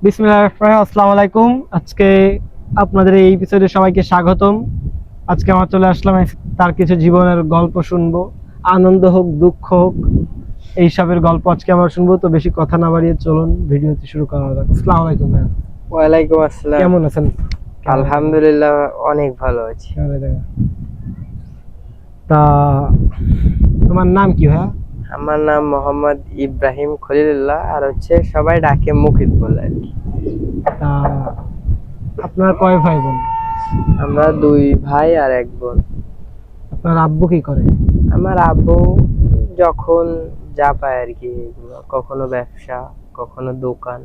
বিসমিল্লাহির রহমানির রহিম। আসসালামু আলাইকুম। আজকে আপনাদের এই এপিসোডে সবাইকে স্বাগতম। আজকে আমরা চলে আসলাম তার কিছু জীবনের গল্প শুনবো। আনন্দ হোক, দুঃখ হোক, এইসবের গল্প আজকে আমরা শুনবো। তো বেশি কথা না বাড়িয়ে চলুন ভিডিওটি শুরু করা যাক। আসসালামু আলাইকুম ভাইয়া। ওয়ালাইকুম আসসালাম। কেমন আছেন? আলহামদুলিল্লাহ, অনেক ভালো আছি। তা তোমার নাম কি ভাইয়া? আমার নাম মোহাম্মদ ইব্রাহিম খলিলুল্লাহ, আর সবাই ডাকে মুকিত বলে আর কি। তা আপনার কয় ভাই বোন? আমরা দুই ভাই আর এক বোন। আপনার আব্বু কি করে? আমার আব্বু যখন যা পায় আর কি, কখনো ব্যবসা, কখনো দোকান,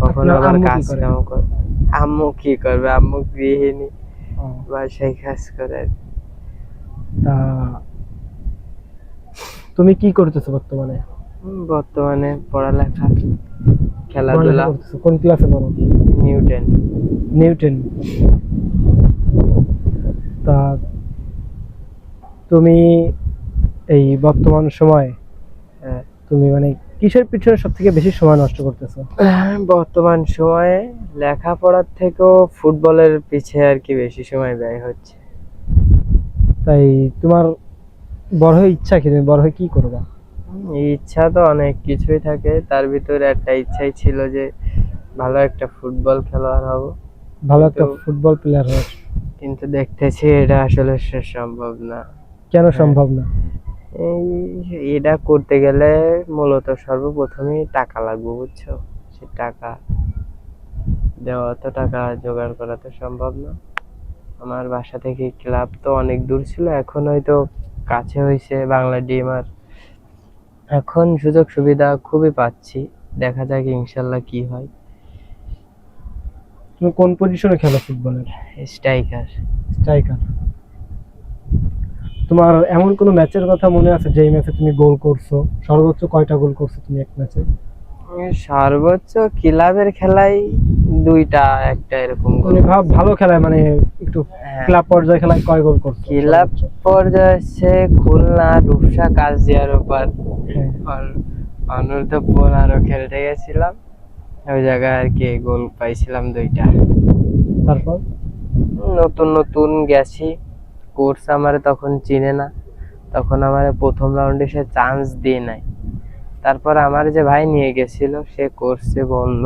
কখনো আবার কাজ কাম করে। আম্মু কি করবে? আম্মু গৃহিণী, বাসায় কাজ করে আর কি। তা তুমি কি করতেছো বর্তমানে? বর্তমানে পড়ালেখা, খেলাধুলা। কোন ক্লাসে পড়ো? নিউটেন। তা তুমি এই বর্তমান সময় তুমি মানে কিসের পিছনে সব থেকে বেশি সময় নষ্ট করতেছো? বর্তমান সময়ে লেখাপড়ার থেকেও ফুটবলের পিছে আর কি বেশি সময় ব্যয় হচ্ছে। তাই তোমার বড় হয়ে ইচ্ছা কি? তুমি বড় হয়ে কি করবা? ইচ্ছা তো অনেক কিছুই থাকে, তার ভিতরে একটা ইচ্ছাই ছিল যে ভালো একটা ফুটবল খেলোয়াড় হব, ভালো একটা ফুটবল প্লেয়ার হওয়ার। কিন্তু দেখতেছি এটা আসলে সম্ভব না। কেন সম্ভব না? এটা করতে গেলে মূলত সর্বপ্রথমেই টাকা লাগবে, বুঝছো? সে টাকা দেওয়া, তো টাকা জোগাড় করা তো সম্ভব না। আমার বাসা থেকে ক্লাব তো অনেক দূর ছিল, এখন হয়তো কাছে হয়েছে বাংলা ডিম, আর এখন সুযোগ সুবিধা খুবই পাচ্ছি। দেখা যাক ইনশাল্লাহ কি হয়। তুমি কোন পজিশনে খেলো ফুটবলের? স্ট্রাইকার। তোমার এমন কোন ম্যাচের কথা মনে আছে যে ম্যাচে তুমি গোল করছো? সর্বোচ্চ কয়টা গোল করছো তুমি এক ম্যাচে? সর্বোচ্চ ক্লাবের খেলায় দুইটা, একটা এরকম গোল। ভালো খেলায় মানে একটু ক্লাব পর্যায়ে খেলায় কয় গোল করছো? ক্লাব পর্যায়ে হচ্ছে খুলনা রূপসা কাজিয়ার উপর অনূর্ধ্ব 15 খেলতে গেছিলাম, ওই জায়গায় আর কি গোল পাইছিলাম দুইটা। তারপর নতুন নতুন গেছি, কোর্স আমার তখন চিনে না, তখন আমার প্রথম রাউন্ডে সে চান্স দিয়ে নাই। তারপর আমার যে ভাই নিয়ে গেছিল সে কোর্সে বলল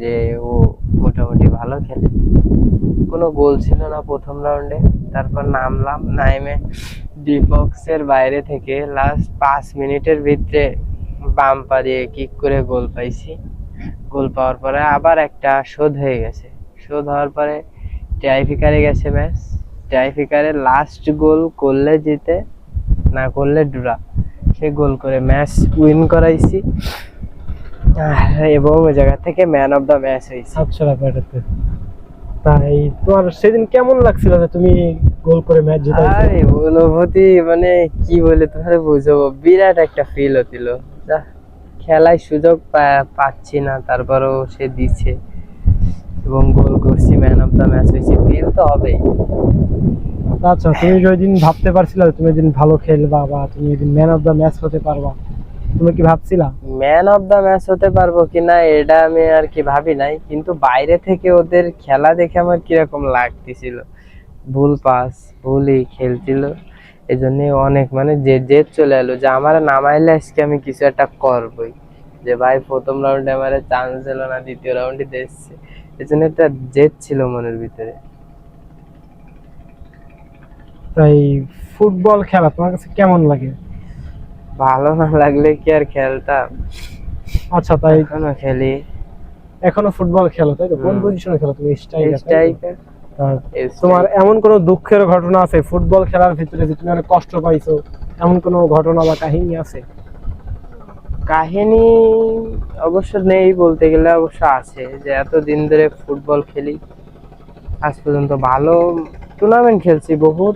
যে ও মোটামুটি ভালো খেলে, কোনো গোল ছিল না প্রথম রাউন্ডে। তারপর নামলাম, নাইমে ডিবক্সের বাইরে থেকে লাস্ট 5 মিনিটের ভিতরে বাম পা দিয়ে কিক করে গোল পাইছি। গোল পাওয়ার পরে আবার একটা শোধ হয়ে গেছে, শোধ হওয়ার পরে টাইফিকারে গেছে ম্যাচ। টাইফিকারে লাস্ট গোল করলে জিতে, না করলে ড্র। সে গোল করে ম্যাচ উইন করাইছি, এবং ওই জায়গা থেকে ম্যান অফ দ্য ম্যাচ হয়েছে। আচ্ছা ব্যাপারটা তাই। তোমার সেদিন কেমন লাগছিল যে তুমি গোল করে ম্যাচ জিতাইছো? আরে অনুভূতি মানে কি বলে তোমার বুঝাবো, বিরাট একটা ফিল হচ্ছিল। খেলায় সুযোগ পাচ্ছি না, তারপরও সে দিচ্ছে এবং গোল করছি, ম্যান অফ দ্য ম্যাচ হয়েছে, ফিল তো হবেই। আচ্ছা, তুমি ওই দিন ভাবতে পারছিলা তুমি দিন ভালো খেলবা বা তুমি দিন ম্যান অফ দ্য ম্যাচ হতে পারবা? তুমি কি ভাবছিলা ম্যান অফ দ্য ম্যাচ হতে পারবো কিনা এটা আমি আর কি ভাবি নাই, কিন্তু বাইরে থেকে ওদের খেলা দেখে আমার কিরকম লাগতেছিল, ভুল পাস ভুলই খেলছিল, এই জন্য অনেক মানে জেদ চলে এলো যে আমার নামাইলে আজকে আমি কিছু একটা করবই। যে ভাই প্রথম রাউন্ডে আমার চান্স দিল না, দ্বিতীয় রাউন্ডে দিচ্ছে, এই জন্য একটা জেদ ছিল মনের ভিতরে। তাই ফুটবল খেলা তোমার কাছে কেমন লাগে? ভালো না লাগলে কি আর খেলতাম? আচ্ছা, তাই এখনো খেলি। এখনো ফুটবল খেলো তাই তো? কোন পজিশনে খেলো তুমি? স্ট্রাইকার। তোমার এমন কোন দুঃখের ঘটনা আছে ফুটবল খেলার ভিতরে যে তুমি অনেক কষ্ট পাইছো? এমন কোন ঘটনা বা কাহিনী আছে? কাহিনী অবশ্য নেই, বলতে গেলে অবশ্য আছে, যে এতদিন ধরে ফুটবল খেলি, আজ পর্যন্ত ভালো টুর্নামেন্ট খেলছি, বহুত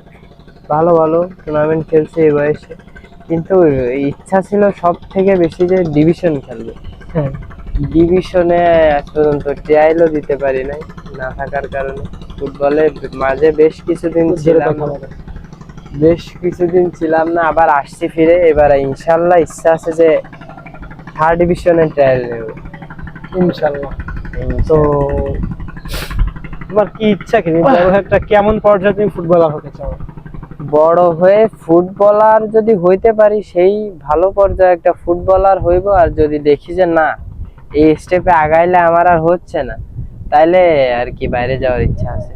ভালো ভালো টুর্নামেন্ট খেলছি এই বয়সে, কিন্তু ইচ্ছা ছিল সব থেকে বেশি যে ডিভিশন খেলবো। হ্যাঁ, ডিভিশনে আজ পর্যন্ত ট্রায়ালও দিতে পারি নাই, না থাকার কারণে। ফুটবলে মাঝে বেশ কিছুদিন ছিলাম না, আবার আসছি ফিরে। এবার ইনশাল্লাহ ইচ্ছা আছে যে 3rd ডিভিশনে ট্রায়াল নেব ইনশাল্লাহ। তো তোমার কি ইচ্ছা কি বড় হয়ে একটা কেমন পর্যায়ে তুমি ফুটবলার হতে চাও? বড় হয়ে ফুটবলার যদি হইতে পারি সেই ভালো পর্যায়ে একটা ফুটবলার হইব, আর যদি দেখি যে না এই স্টেপে আগাইলে আমার আর হচ্ছে না, তাইলে আর কি বাইরে যাওয়ার ইচ্ছা আছে,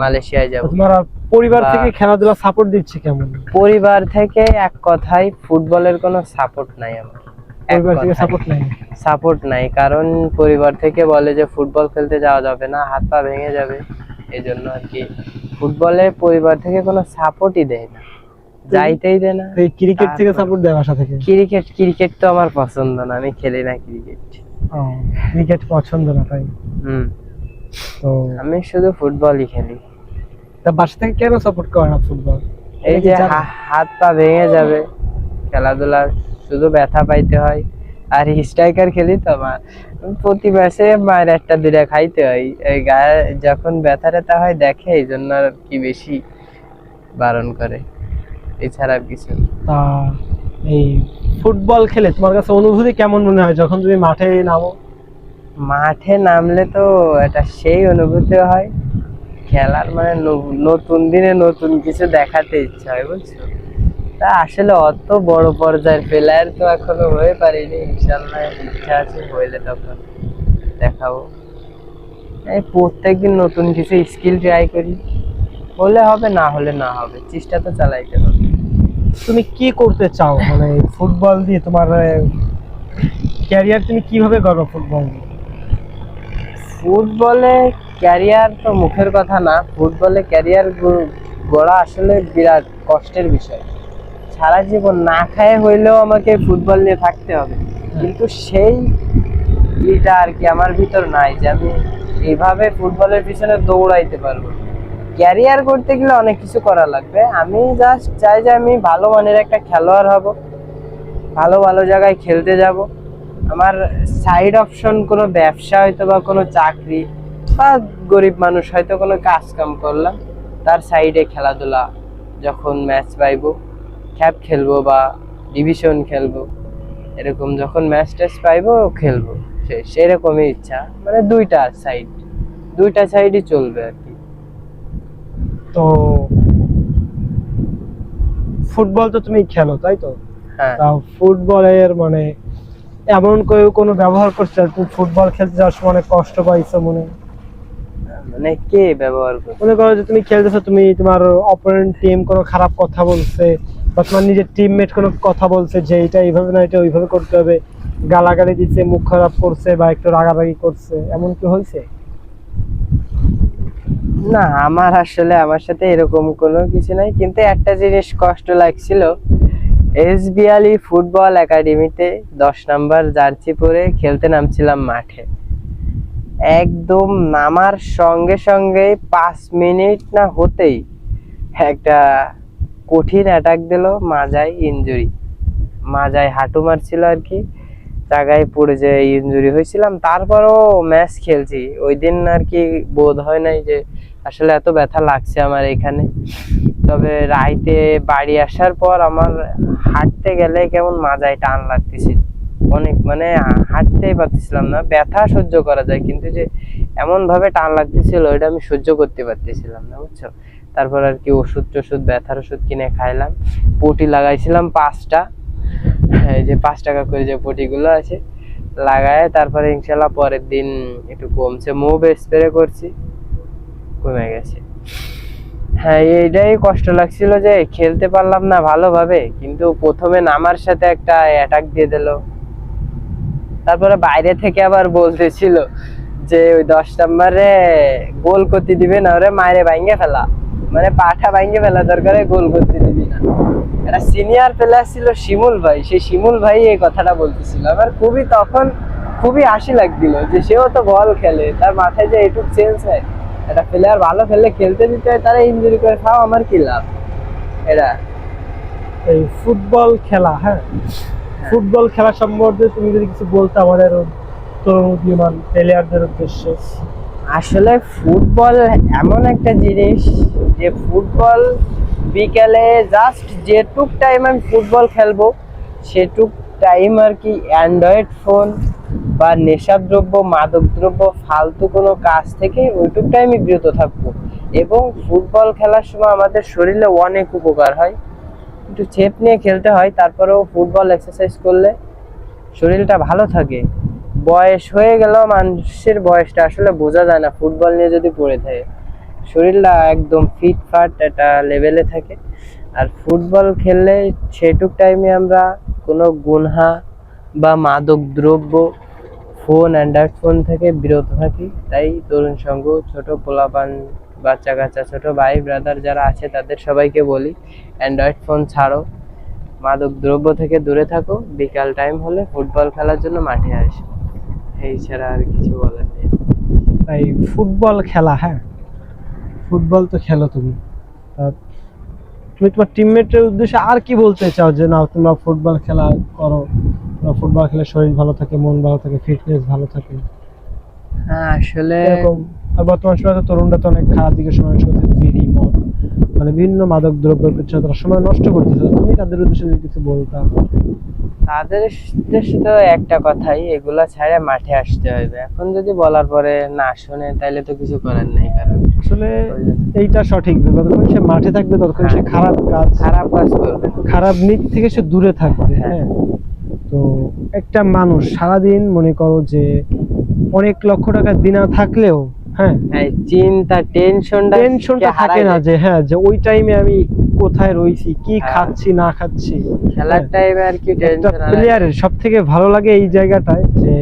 মালয়েশিয়ায় যাব। তোমার পরিবার বা- থেকে খেলাধুলা সাপোর্ট দিচ্ছে কেমন? পরিবার থেকে এক কথায় ফুটবলের কোনো সাপোর্ট নাই আমার, পরিবার থেকে সাপোর্ট নাই? সাপোর্ট নাই, কারণ পরিবার থেকে বলে যে ফুটবল খেলতে যাওয়া যাবে না, হাত পা ভেঙে যাবে, এই জন্য আর কি ফুটবলে পরিবার থেকে কোনো সাপোর্টই দেয় না, যাইতেই দেয় না। এই ক্রিকেট থেকে সাপোর্ট দেয় বাসা থেকে? ক্রিকেট তো আমার পছন্দ না, আমি খেলি না ক্রিকেট। ক্রিকেট পছন্দ না তাই? তো আমি শুধু ফুটবলই খেলি। তা বাসা থেকে কেন সাপোর্ট করে না ফুটবল? এই যে হাত পা ভেঙে যাবে, খেলাধুলা শুধু ব্যথা পাইতে হয়, আর স্ট্রাইকার খেলি তো আমার প্রতি ম্যাচে মায়ের একটা দুইটা খাইতে হয়, এই গায়ে যখন ব্যথা ট্যাথা হয় দেখে, এই জন্য আর কি বেশি বারণ করে, এছাড়া আর কিছু না। তা এই ফুটবল খেলে তোমার কাছে অনুভূতি কেমন মনে হয় যখন তুমি মাঠে নামো? মাঠে নামলে তো এটা সেই অনুভূতি হয়, খেলার মানে নতুন দিনে নতুন কিছু দেখাতে ইচ্ছা হয়, বুঝছো? তা আসলে অত বড় পর্যায়ের প্লেয়ার তো এখনো হয়ে পারিনি, ইনশাল্লাহ ইচ্ছা আছে, হইলে তখন দেখাবো। এই প্রত্যেকদিন নতুন কিছু স্কিল ট্রাই করি, হলে হবে, না হলে না হবে, চেষ্টা তো চালাইতে হবে। তুমি কি করতে চাও মানে ফুটবল দিয়ে তোমার ক্যারিয়ার তুমি কিভাবে গড়ো ফুটবল দিয়ে? ফুটবলে ক্যারিয়ার তো মুখের কথা না, ফুটবলে ক্যারিয়ার গড়া আসলে বিরাট কষ্টের বিষয়, সারা জীবন না খায় হইলেও আমাকে ফুটবল নিয়ে থাকতে হবে, কিন্তু সেই এটা আর কি আমার ভিতর নাই যে আমি এইভাবে ফুটবলের পিছনে দৌড়াইতে পারবো। ক্যারিয়ার করতে গেলে অনেক কিছু করা লাগবে, আমি জাস্ট চাই যে আমি ভালো মানের একটা খেলোয়াড় হব, ভালো ভালো জায়গায় খেলতে যাব, আমার সাইড অপশন কোনো ব্যবসা হয়তো বা কোনো চাকরি, বা গরিব মানুষ হয়তো কোনো কাজ কাম করলাম, তার সাইডে খেলাধুলা, যখন ম্যাচ পাইবো ক্যাপ খেলবো বা ডিভিশন খেলবো, এরকম যখন ম্যাচ ট্যাচ পাইবো খেলবো, সেরকমই ইচ্ছা, মানে দুইটা সাইডই চলবে আর কি। তো ফুটবল তো তুমি খেলো তাই তো? হ্যাঁ, তা ফুটবলের মানে এমন কোনো ব্যবহার করছো তুমি ফুটবল খেলতে যাওয়ার সময় অনেক কষ্ট পাইছো মনে? মানে কে ব্যবহার করে? মনে করো যে তুমি খেলতেছো, তুমি তোমার অপোনেন্ট টিম কোনো খারাপ কথা বলছে, বা তোমার নিজের টিমমেট কোনো কথা বলছে যে এটা এইভাবে না এটা ওইভাবে করতে হবে, গালাগালি দিচ্ছে, মুখ খারাপ করছে বা একটু রাগারাগি করছে, এমন কি হয়েছে? না, আমার সাথে এরকম কোনো কিছু নাই, কিন্তু একটা জিনিস কষ্ট লাগছিল, এসবিআলি ফুটবল একাডেমিতে 10 নাম্বার জার্সি পরে খেলতে নামছিলাম মাঠে, একদম নামার সঙ্গে সঙ্গে 5 মিনিট না হতেই একটা কঠিন অ্যাটাক দিল, মাজায় ইনজুরি, মাজায় হাঁটু মারছিল আর কি, জায়গায় পড়ে যে ইনজুরি হয়েছিলাম, তারপরও ম্যাচ খেলছি। ওই দিন আর কি বোধ হয় নাই যে আসলে এত ব্যথা লাগছে আমার এখানে, তবে রাইতে বাড়ি আসার পর আমার হাঁটতে গেলে কেমন মাজায় টান লাগতেছিল অনেক, মানে হাঁটতেই পারতেছিলাম না, ব্যথা সহ্য করা যায় কিন্তু যে এমন ভাবে টান লাগতেছিল ওইটা আমি সহ্য করতে পারতেছিলাম না, বুঝছো? তারপর আর কি ওষুধ ব্যথার ওষুধ কিনে খাইলাম, পটি লাগাইছিলাম 5টা, এই যে 5 টাকা করে যে পটিগুলো আছে লাগায়, তারপরে ইনশাল্লাহ পরের দিন একটু কমছে, মুভ স্প্রে করছি, কমে গেছে। হ্যাঁ, এইটাই কষ্ট লাগছিল যে খেলতে পারলাম না ভালোভাবে, কিন্তু প্রথমে নামার সাথে একটা অ্যাটাক দিয়ে দিল, তারপরে বাইরে থেকে আবার বলতেছিল যে ওই 10 নম্বরে গোল করতে দিবে না, ওরে মায়েরে ভাঙ্গে ফেলা, মানে পাঠা ভাঙ্গে ফেলা দরকারে গোল করতে দিবি না। একটা সিনিয়র প্লেয়ার ছিল শিমুল ভাই, সেই শিমুল ভাই এই কথাটা বলতেছিল, আমার তখন খুবই হাসি লাগছিল যে সেও তো বল খেলে, তার মাথায় যে এটুক চেঞ্জ হয়, একটা প্লেয়ার ভালো খেললে খেলতে দিতে হয়, তারা ইনজুরি করে খাও, আমার কি লাভ? এটা এই ফুটবল খেলা, হ্যাঁ ফুটবল খেলা সম্বন্ধে তুমি যদি কিছু বলতে আমাদের তরুণ প্লেয়ারদের উদ্দেশ্যে। আসলে ফুটবল এমন একটা জিনিস যে ফুটবল বিকেলে জাস্ট যেটুক টাইম আমি ফুটবল খেলবো সেটুক টাইম আর কি অ্যান্ড্রয়েড ফোন বা নেশাদ্রব্য, মাদকদ্রব্য, ফালতু কোনো কাজ থেকে ওইটুক টাইমে বিরত থাকবো। এবং ফুটবল খেলার সময় আমাদের শরীরে অনেক উপকার হয়, একটু চেপ নিয়ে খেলতে হয়, তারপরেও ফুটবল এক্সারসাইজ করলে শরীরটা ভালো থাকে। বয়স হয়ে গেল, মানুষের বয়সটা আসলে বোঝা যায় না ফুটবল নিয়ে যদি পড়ে থাকে, শরীরটা একদম ফিটফাট একটা লেভেলে থাকে। আর ফুটবল খেললে সেটুক টাইমে আমরা কোনো গুনহা বা মাদক দ্রব্য, ফোন, অ্যান্ড্রয়েড ফোন থেকে বিরত থাকি। তাই তরুণ সংঘ, ছোট পোলাপান, বাচ্চা কাচ্চা, ছোট ভাই ব্রাদার যারা আছে তাদের সবাইকে বলি, অ্যান্ড্রয়েড ফোন ছাড়ো, মাদক দ্রব্য থেকে দূরে থাকো, বিকাল টাইম হলে ফুটবল খেলার জন্য মাঠে আসো। এই ছাড়া আর কিছু বলার নেই। তাই ফুটবল খেলা, হ্যাঁ ফুটবল তো খেলো তুমি, তা তুমি তোমার টিমমেটের উদ্দেশ্যে আর কি বলতে চাও যে না তোমরা ফুটবল খেলা করো, তোমরা ফুটবল খেলে শরীর ভালো থাকে, মন ভালো থাকে, ফিটনেস ভালো থাকে? হ্যাঁ আসলে এরকম আর বর্তমান সময়ে তো তরুণরা তো অনেক খারাপ দিকে সময় নষ্ট করছে, বিড়ি, মদ, মানে বিভিন্ন মাদক দ্রব্যের পিছনে তারা সময় নষ্ট করতেছে। তুমি তাদের উদ্দেশ্যে যদি কিছু বলতাম? তাদের উদ্দেশ্যে তো একটা কথাই, এগুলা ছাড়া মাঠে আসতে হবে। এখন যদি বলার পরে না শুনে তাহলে তো কিছু করার নেই। কারণ আসলে এইটা সঠিক যে যতক্ষণ সে মাঠে থাকবে ততক্ষণ সে খারাপ কাজ করবে, খারাপ দিক থেকে সে দূরে থাকবে। হ্যাঁ, তো একটা মানুষ সারাদিন মনে করো যে অনেক লক্ষ টাকা দিনা থাকলেও, হ্যাঁ চিন্তা টেনশনটা থাকে না যে হ্যাঁ যে ওই টাইমে আমি কোথায় রইছি, কি খাচ্ছি না খাচ্ছি। খেলার টাইমে আর কি টেনশন। প্লেয়ারের সব থেকে ভালো লাগে এই জায়গাটায় যে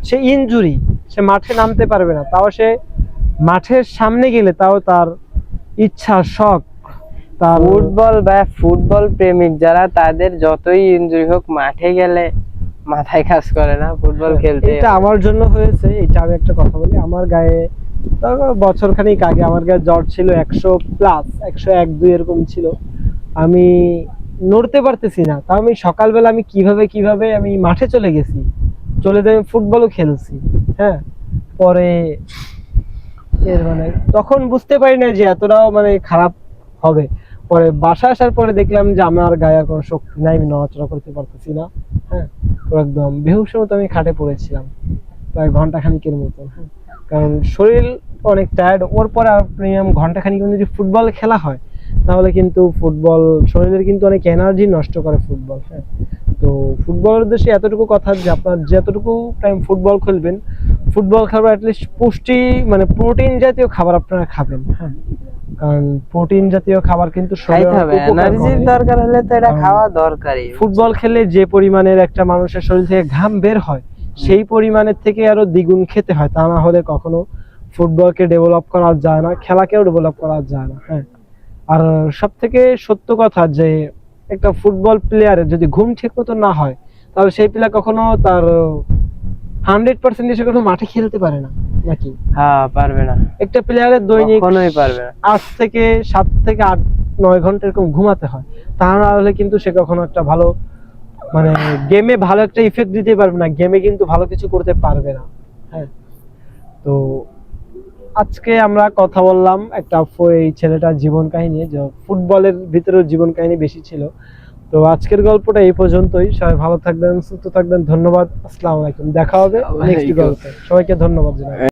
সে ইনজুরি, সে মাঠে নামতে পারবে না, তাও সে মাঠের সামনে গেলে তাও তার ইচ্ছা, শখ, তার ফুটবল বা ফুটবল প্রেমিক যারা, তাদের যতই ইনজুরি হোক মাঠে গেলে মাথায় কাজ করে না, ফুটবল খেলতে। এটা আমার জন্য হয়েছে। এটা আমি একটা কথা বলি, আমার গায়ে বছর খানিক আগে আমার গায়ে জ্বর ছিল 100+, 101-2 এরকম ছিল। আমি নড়তে পারতেছি না, তাও আমি সকালবেলা আমি কিভাবে আমি মাঠে চলে গেছি, চলে যাই ফুটবলও খেলছি। হ্যাঁ, পরে এর মানে তখন বুঝতে পারি না যে এতটাও মানে খারাপ হবে। পরে বাসা আসার পরে দেখলাম যে আমার গায়ে আর কোনো শক্তি নাই, আমি নড়াচড়া করতে পারতেছি না। হ্যাঁ, তো একদম বেহুশের মতো আমি খাটে পড়েছিলাম প্রায় ঘন্টা খানিকের মতো। হ্যাঁ, কারণ শরীর অনেক টায়ার্ড। ওর পরে প্রিমিয়াম ঘন্টা খানিক যদি ফুটবল খেলা হয় তাহলে কিন্তু ফুটবল শরীরের কিন্তু অনেক এনার্জি নষ্ট করে ফুটবল। হ্যাঁ, তো ফুটবলের উদ্দেশ্যে এতটুকু কথা যে আপনার যতটুকু টাইম ফুটবল খেলবেন, ফুটবল খাবার অ্যাটলিস্ট পুষ্টি মানে প্রোটিন জাতীয় খাবার আপনারা খাবেন। হ্যাঁ, কারণ প্রোটিন জাতীয় খাবার কিন্তু এনার্জির দরকার হলে তো এটা খাওয়া দরকারই। ফুটবল খেলে যে পরিমাণের একটা মানুষের শরীর থেকে ঘাম বের হয় সেই পরিমাণের থেকে আরো দ্বিগুণ খেতে হয়, তা না হলে কখনো ফুটবলকে ডেভেলপ করা যায় না, খেলাকেও ডেভেলপ করা যায় না। হ্যাঁ, আর সব থেকে সত্য কথা যে একটা ফুটবল প্লেয়ারের যদি ঘুম ঠিক মতো না হয় তাহলে সেই প্লেয়ার কখনো তার 100% এসে কখনো মাঠে খেলতে পারে না, নাকি? হ্যাঁ, পারবে না। একটা প্লেয়ারের দৈনিক কখনোই পারবে না 8 থেকে 7 থেকে 8-9 ঘন্টা এরকম ঘুমাতে হয়, তা না হলে কিন্তু সে কখনো একটা ভালো মানে গেমে ভালো একটা ইফেক্ট দিতে পারবে না, গেমে কিন্তু ভালো কিছু করতে পারবে না। হ্যাঁ, তো আজকে আমরা কথা বললাম একটা এই ছেলেটার জীবন কাহিনী, যে ফুটবলের ভিতরেও জীবন কাহিনী বেশি ছিল। তো আজকের গল্পটা এই পর্যন্তই। সবাই ভালো থাকবেন, সুস্থ থাকবেন। ধন্যবাদ। আসসালামু আলাইকুম। দেখা হবে নেক্সট গল্পে। সবাইকে ধন্যবাদ জানাই।